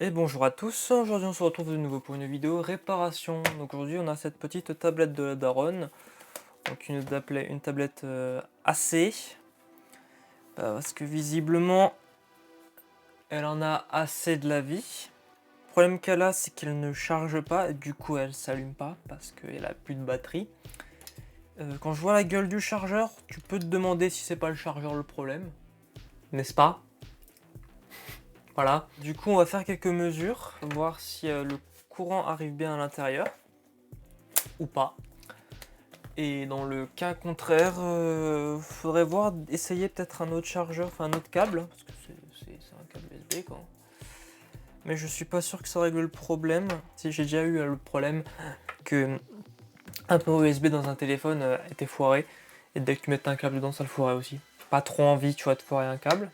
Et bonjour à tous, aujourd'hui on se retrouve de nouveau pour une vidéo réparation. Donc aujourd'hui on a cette petite tablette de la daronne, donc une tablette AC, parce que visiblement elle en a assez de la vie. Le problème qu'elle a, c'est qu'elle ne charge pas, et du coup elle s'allume pas parce qu'elle a plus de batterie. Quand je vois la gueule du chargeur, tu peux te demander si c'est pas le chargeur le problème, n'est-ce pas? Voilà, du coup on va faire quelques mesures, voir si le courant arrive bien à l'intérieur ou pas. Et dans le cas contraire, faudrait voir, essayer peut-être un autre chargeur, enfin un autre câble, hein, parce que c'est un câble USB quoi. Mais je suis pas sûr que ça règle le problème. Si j'ai déjà eu le problème que un port USB dans un téléphone était foiré, et dès que tu mettais un câble dedans ça le foirait aussi. Pas trop envie tu vois de foirer un câble.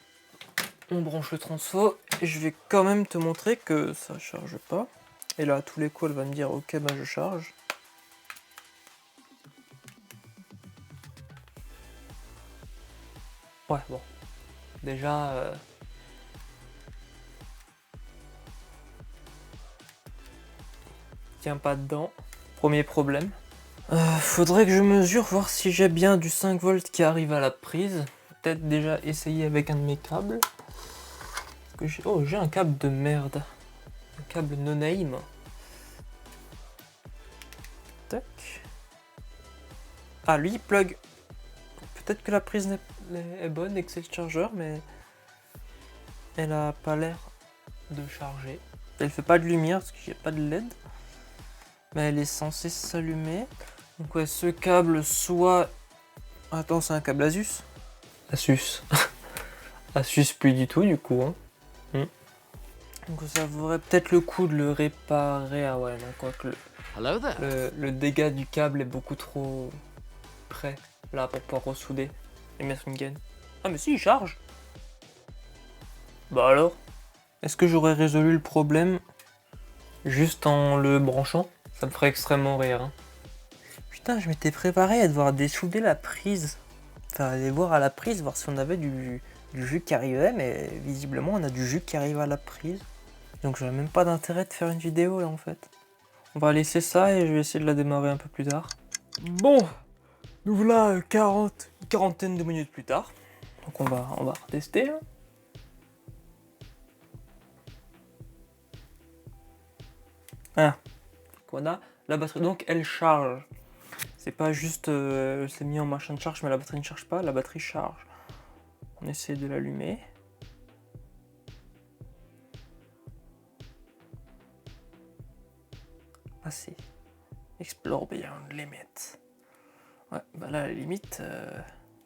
On branche le transfo et je vais quand même te montrer que ça charge pas. Et là à tous les coups elle va me dire ok bah je charge. Ouais bon. Déjà tient pas dedans. Premier problème. Faudrait que je mesure, voir si j'ai bien du 5 volts qui arrive à la prise. Peut-être déjà essayer avec un de mes câbles. Oh, j'ai un câble de merde. Un câble no name. Tac. Ah, lui, il plug. Peut-être que la prise est bonne et que c'est le chargeur, mais elle a pas l'air de charger. Elle fait pas de lumière parce qu'il n'y a pas de LED. Mais elle est censée s'allumer. Donc ouais, ce câble soit... Attends, c'est un câble Asus. Asus. Asus plus du tout du coup. Hein. Donc ça vaudrait peut-être le coup de le réparer. Ah ouais, non, quoi que le dégât du câble est beaucoup trop près là pour pouvoir ressouder et mettre une gaine. Ah mais si, il charge. Bah alors, est-ce que j'aurais résolu le problème juste en le branchant? Ça me ferait extrêmement rire. Hein. Putain, je m'étais préparé à devoir dessouder la prise. Enfin, aller voir à la prise, voir si on avait du jus qui arrivait, mais visiblement on a du jus qui arrive à la prise. Donc j'aurais même pas d'intérêt de faire une vidéo là en fait. On va laisser ça et je vais essayer de la démarrer un peu plus tard. Bon, nous voilà une quarantaine de minutes plus tard. Donc on va retester là. Ah, qu'on a la batterie, donc elle charge. C'est pas juste c'est mis en machin de charge mais la batterie ne charge pas, la batterie charge. On essaie de l'allumer. Passer. Explore beyond limit. Ouais, bah là, à la limite,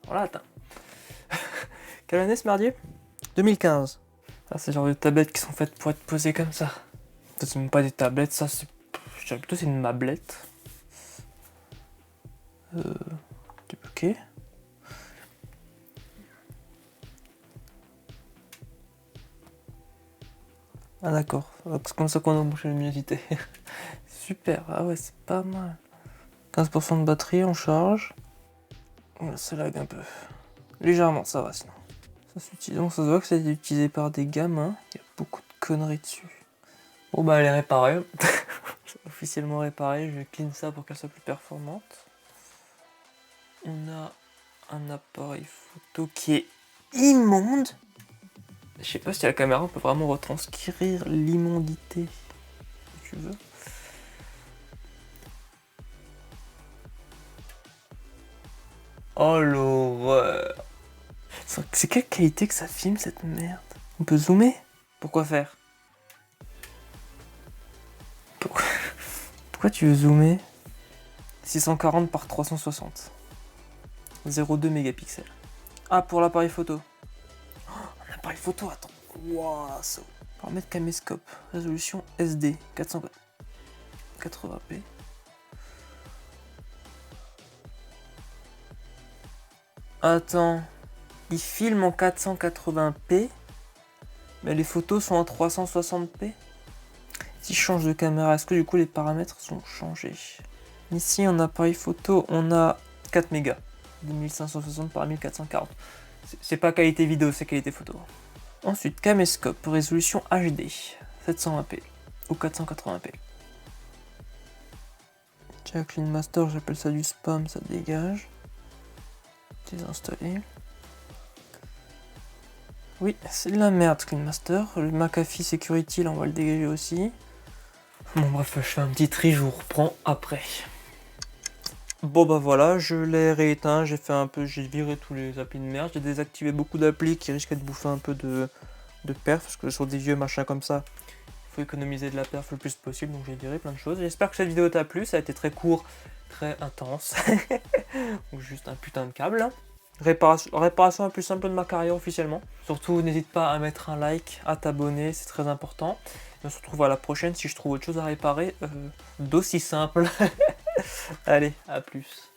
on l'a atteint. Quelle année ce merdier? 2015. Ça, c'est le genre de tablettes qui sont faites pour être posées comme ça. Ça, c'est même pas des tablettes, ça, c'est. Je dirais plutôt c'est une mablette. Ok. Ah, d'accord. C'est comme ça qu'on a embauché la luminosité. Super. Ah ouais, c'est pas mal. 15% de batterie, on charge. Là, ça lag un peu. Légèrement, ça va sinon. Ça s'utilise. Donc, ça se voit que ça a été utilisé par des gamins. Il y a beaucoup de conneries dessus. Bon bah elle est réparée. Officiellement réparée. Je vais clean ça pour qu'elle soit plus performante. On a un appareil photo qui est immonde. Je sais pas si la caméra peut vraiment retranscrire l'immondité. Si tu veux. Oh l'horreur. C'est quelle qualité que ça filme cette merde? On peut zoomer? Pourquoi faire? Pourquoi tu veux zoomer? 640 par 360. 0,2 mégapixels. Ah, pour l'appareil photo. Oh, un appareil photo, attends. Waouh, ça. Paramètre caméscope. Résolution SD. 480p. Attends. Il filme en 480p. Mais les photos sont en 360p. Si je change de caméra, est-ce que du coup les paramètres sont changés? Ici en appareil photo, on a 4 mégas. 2560 par 1440. C'est pas qualité vidéo, c'est qualité photo. Ensuite, caméscope, résolution HD. 720p ou 480p. Tiens, Clean Master, j'appelle ça du spam, ça dégage. Désinstaller. Oui, c'est de la merde Clean Master. Le McAfee Security, là on va le dégager aussi. Bon bref, je fais un petit tri, je vous reprends après. Bon bah voilà, je l'ai rééteint, j'ai viré tous les applis de merde, j'ai désactivé beaucoup d'applis qui risquaient de bouffer un peu de perf, parce que sur des vieux machins comme ça, il faut économiser de la perf le plus possible, donc j'ai viré plein de choses. J'espère que cette vidéo t'a plu, ça a été très court, très intense, donc juste un putain de câble. Réparation la plus simple de ma carrière officiellement. Surtout n'hésite pas à mettre un like, à t'abonner, c'est très important. Et on se retrouve à la prochaine si je trouve autre chose à réparer d'aussi simple. Allez, à plus.